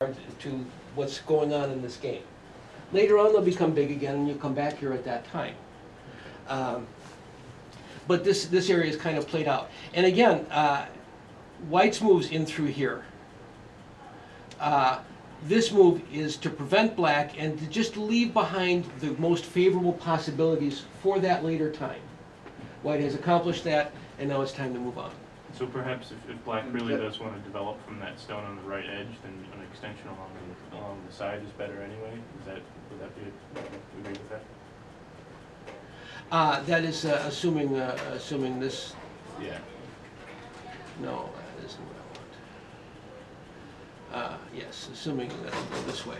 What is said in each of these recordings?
to what's going on in this game. Later on, they'll become big again, and you'll come back here at that time. But this area is kind of played out. And again, White's moves in through here. This move is to prevent Black and to just leave behind the most favorable possibilities for that later time. White has accomplished that, and now it's time to move on. So perhaps if Black really does want to develop from that stone on the right edge, then an extension along the side is better anyway? Would that be, agree with that? That is assuming this. Yeah. No, that isn't what I want. Yes, assuming that it'll go this way.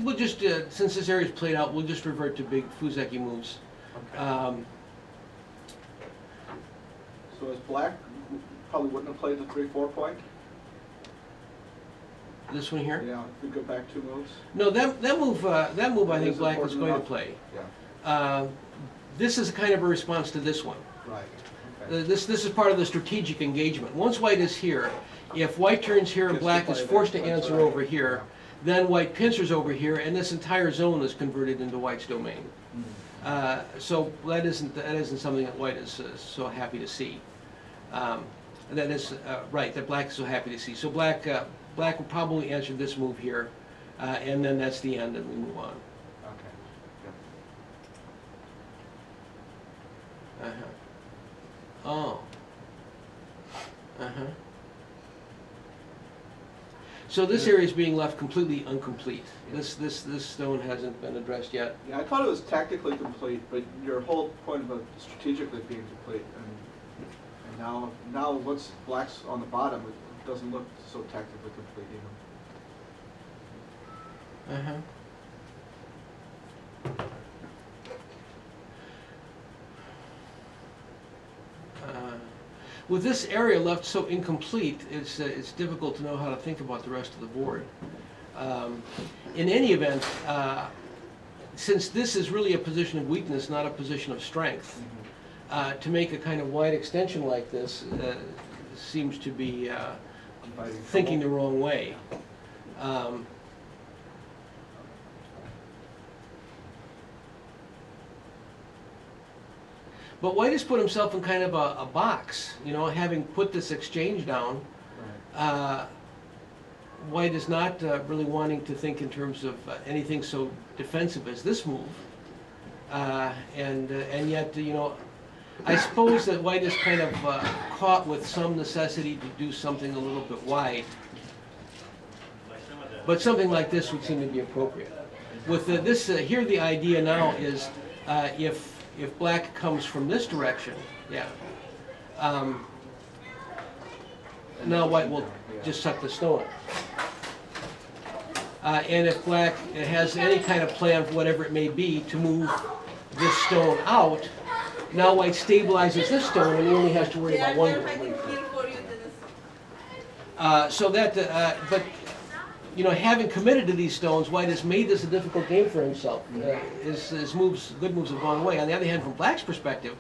We'll just, since this area's played out, we'll just revert to big Fuzeki moves. Okay. So as Black probably wouldn't have played the 3-4 point? This one here? Yeah, if we go back 2 moves. No, that move I think Black is going to play. Yeah. This is kind of a response to this one. Right. Okay. This is part of the strategic engagement. Once White is here, if White turns here and Gets Black to is play forced to that. answer That's right. over here, then White pincers over here, and this entire zone is converted into White's domain. Mm-hmm. So that isn't something that White is so happy to see. That is right. That Black is so happy to see. So Black will probably answer this move here, and then that's the end, and we move on. Okay. Uh-huh. Oh. Uh-huh. So this area is being left completely incomplete. This stone hasn't been addressed yet. Yeah, I thought it was tactically complete, but your whole point about strategically being complete, and now once Black's on the bottom, it doesn't look so tactically complete even. Uh-huh. With this area left so incomplete, it's difficult to know how to think about the rest of the board. In any event, since this is really a position of weakness, not a position of strength, to make a kind of wide extension like this seems to be thinking the wrong way. But White has put himself in kind of a box, you know, having put this exchange down. White is not really wanting to think in terms of anything so defensive as this move, and yet, you know, I suppose that White is kind of caught with some necessity to do something a little bit wide. But something like this would seem to be appropriate. With this here, the idea now is if Black comes from this direction, yeah, now White will just suck the stone up. And if Black has any kind of plan, whatever it may be, to move this stone out, now White stabilizes this stone and he only has to worry about one stone. So that, but you know, having committed to these stones, White has made this a difficult game for himself. His good moves have gone away. On the other hand, from Black's perspective,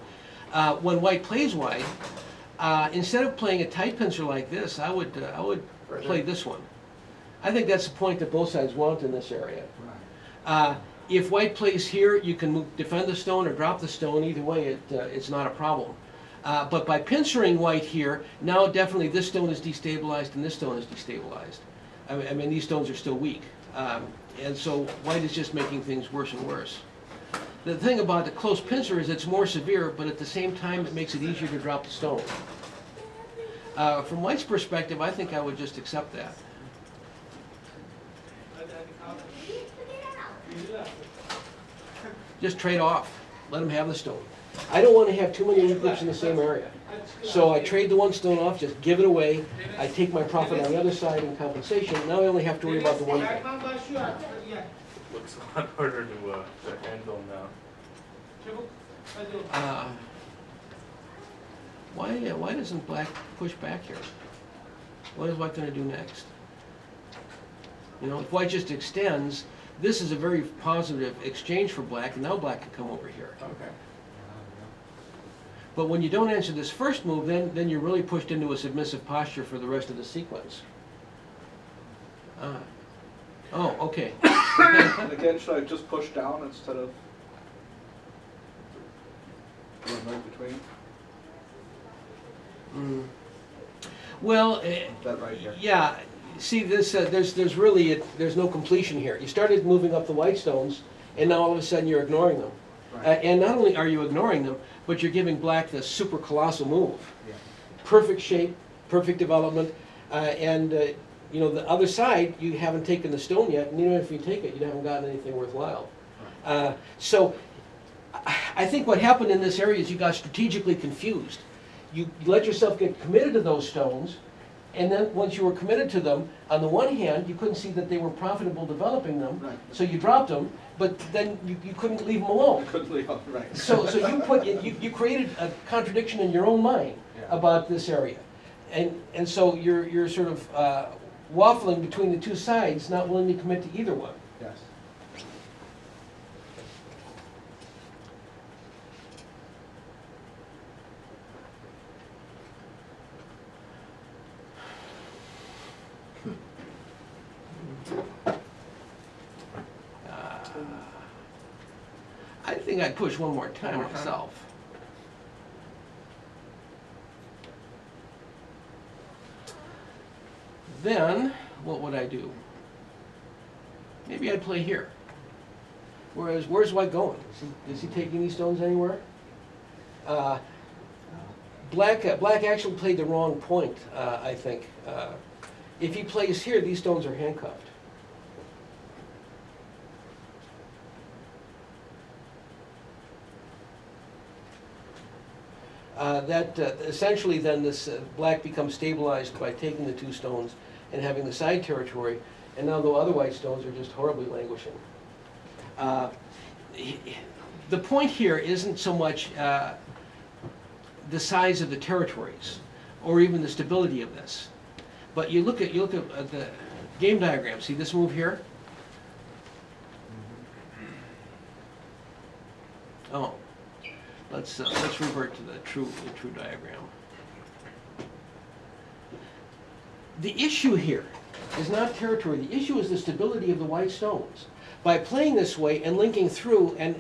when White plays wide, instead of playing a tight pincer like this, I would play this one. I think that's the point that both sides want in this area. If White plays here, you can defend the stone or drop the stone. Either way, it's not a problem. But by pincering White here, now definitely this stone is destabilized and this stone is destabilized. I mean, these stones are still weak. And so White is just making things worse and worse. The thing about the close pincer is it's more severe, but at the same time it makes it easier to drop the stone. From White's perspective, I think I would just accept that. Just trade off. Let him have the stone. I don't want to have too many weak groups in the same area. So I trade the one stone off, just give it away. I take my profit on the other side in compensation. Now I only have to worry about the one thing. Looks a lot harder to handle now. Why doesn't Black push back here? What is white gonna do next? You know, if white just extends, this is a very positive exchange for black, and now black can come over here. Okay. But when you don't answer this first move, then you're really pushed into a submissive posture for the rest of the sequence. Oh, okay. And again, should I just push down instead of going right between? Well, That right here. yeah. See, this there's really there's no completion here. You started moving up the white stones, and now all of a sudden you're ignoring them. Right. And not only are you ignoring them, but you're giving black this super colossal move. Yeah. Perfect shape, perfect development, and you know, the other side, you haven't taken the stone yet, and even if you take it, you haven't gotten anything worthwhile. So I think what happened in this area is you got strategically confused. You let yourself get committed to those stones, and then once you were committed to them, on the one hand, you couldn't see that they were profitable developing them, Right. so you dropped them, but then you couldn't leave them alone. Couldn't leave out, right. So you created a contradiction in your own mind Yeah. about this area. And so you're sort of waffling between the two sides, not willing to commit to either one. Yes. I think I'd push one more time myself. Then, what would I do? Maybe I'd play here. Where's white going? Is he taking these stones anywhere? Black actually played the wrong point, I think. If he plays here, these stones are handcuffed. Essentially then this black becomes stabilized by taking the two stones and having the side territory, and now the other white stones are just horribly languishing. The point here isn't so much the size of the territories or even the stability of this, but you look at the game diagram. See this move here? Oh. Let's revert to the true diagram. The issue here is not territory. The issue is the stability of the white stones. By playing this way and linking through and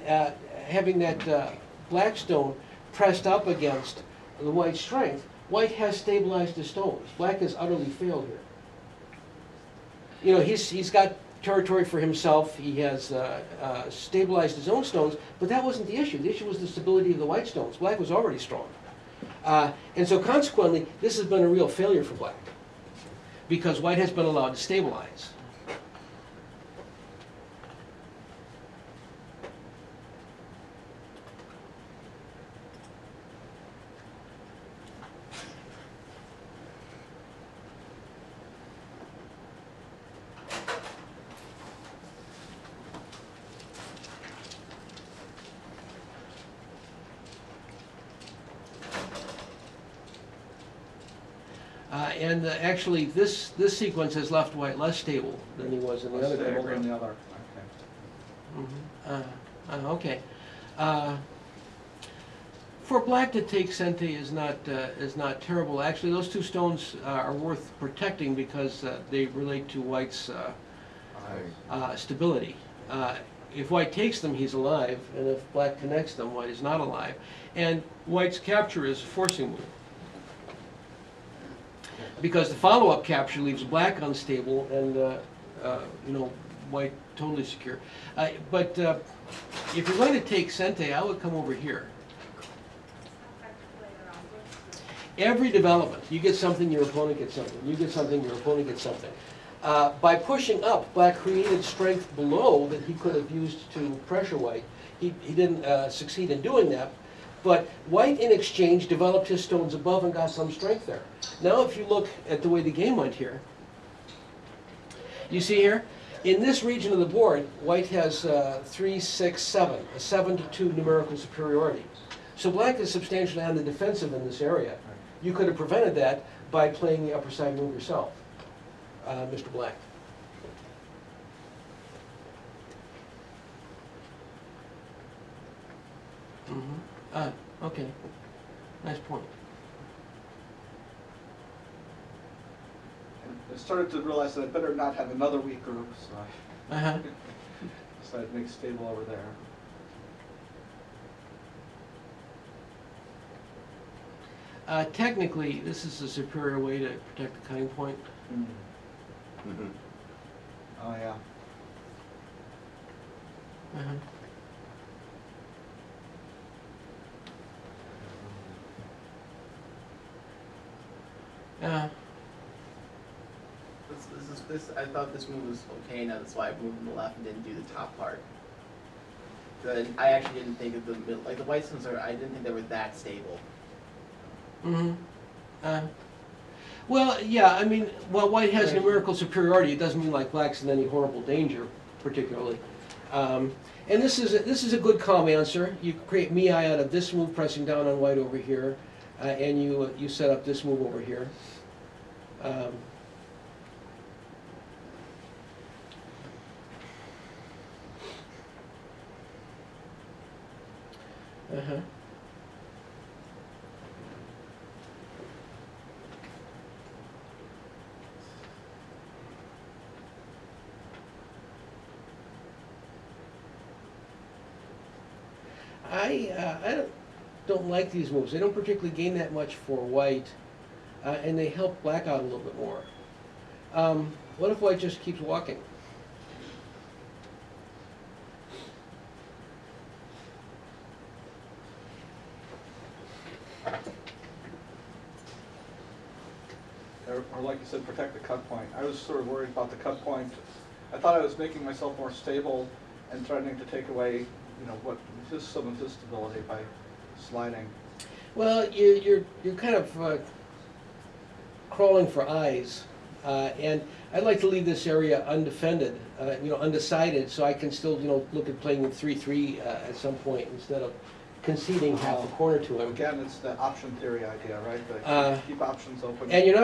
having that black stone pressed up against the white strength, white has stabilized the stones. Black has utterly failed here. You know, he's got territory for himself. He has stabilized his own stones, but that wasn't the issue. The issue was the stability of the white stones. Black was already strong. And so consequently, this has been a real failure for black, because white has been allowed to stabilize. Actually, this sequence has left white less stable than he was in the other diagram. The other. Okay. Okay. For black to take Sente is not terrible. Actually, those two stones are worth protecting because they relate to white's stability. If white takes them, he's alive, and if black connects them, white is not alive. And white's capture is a forcing move, because the follow-up capture leaves black unstable and you know, white totally secure. But if you're going to take Sente, I would come over here. Every development, you get something, your opponent gets something. You get something, your opponent gets something. By pushing up, black created strength below that he could have used to pressure white. He didn't succeed in doing that. But white, in exchange, developed his stones above and got some strength there. Now if you look at the way the game went here, you see here, in this region of the board, white has 3, 6, 7, a 7-to-2 numerical superiority. So black is substantially on the defensive in this area. You could have prevented that by playing the upper side move yourself, Mr. Black. Okay, nice point. And I started to realize that I better not have another weak group, so I Uh-huh. decided to make stable over there. Technically, this is a superior way to protect the cutting point. Mhm. Oh, yeah. Uh-huh. I thought this move was okay, now that's why I moved to the left and didn't do the top part. Then I actually didn't think of the middle, like the white stones I didn't think they were that stable. Mm-hmm. Well, yeah, I mean, while white has numerical superiority, it doesn't mean like black's in any horrible danger, particularly. And this is a good calm answer. You create mi out of this move pressing down on white over here, and you set up this move over here. Uh-huh. I don't like these moves. They don't particularly gain that much for white, and they help black out a little bit more. What if white just keeps walking? Or like you said, protect the cut point. I was sort of worried about the cut point. I thought I was making myself more stable and threatening to take away, some of his stability by sliding. Well, you're kind of crawling for eyes, and I'd like to leave this area undefended, undecided, so I can still, look at playing 3-3 at some point instead of conceding half a corner to him. Again, it's the option theory idea, right? Keep options open. And you're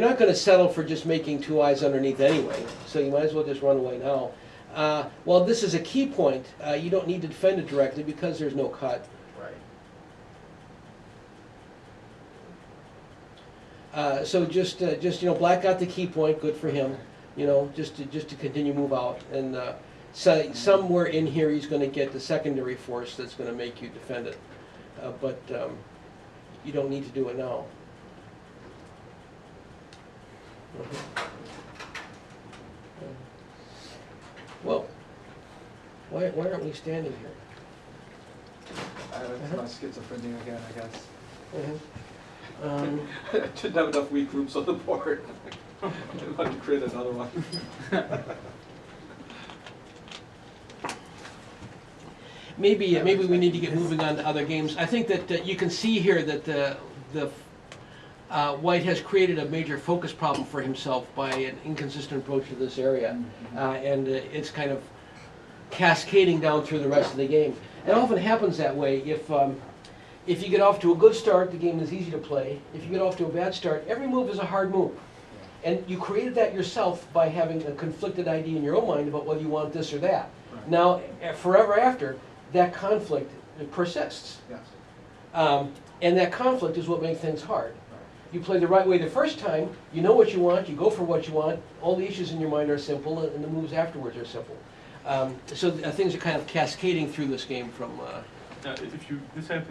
not gonna settle for just making 2 eyes underneath anyway, so you might as well just run away now. Well, this is a key point. You don't need to defend it directly because there's no cut. Right. So just black got the key point. Good for him. Just to continue move out, and so somewhere in here he's going to get the secondary force that's going to make you defend it. But you don't need to do it now. Well, why aren't we standing here? That's my schizophrenia again, I guess. Uh-huh. I didn't have enough weak groups on the board. I wanted to create another one. Maybe we need to get moving on to other games. I think that you can see here that the white has created a major focus problem for himself by an inconsistent approach to this area, and it's kind of cascading down through the rest of the game. It often happens that way. If you get off to a good start, the game is easy to play. If you get off to a bad start, every move is a hard move. And you created that yourself by having a conflicted idea in your own mind about whether you want this or that. Right. Now, forever after, that conflict persists. Yes. And that conflict is what makes things hard. Right. You play the right way the first time, you know what you want, you go for what you want, all the issues in your mind are simple, and the moves afterwards are simple. So things are kind of cascading through this game from... Now, this happens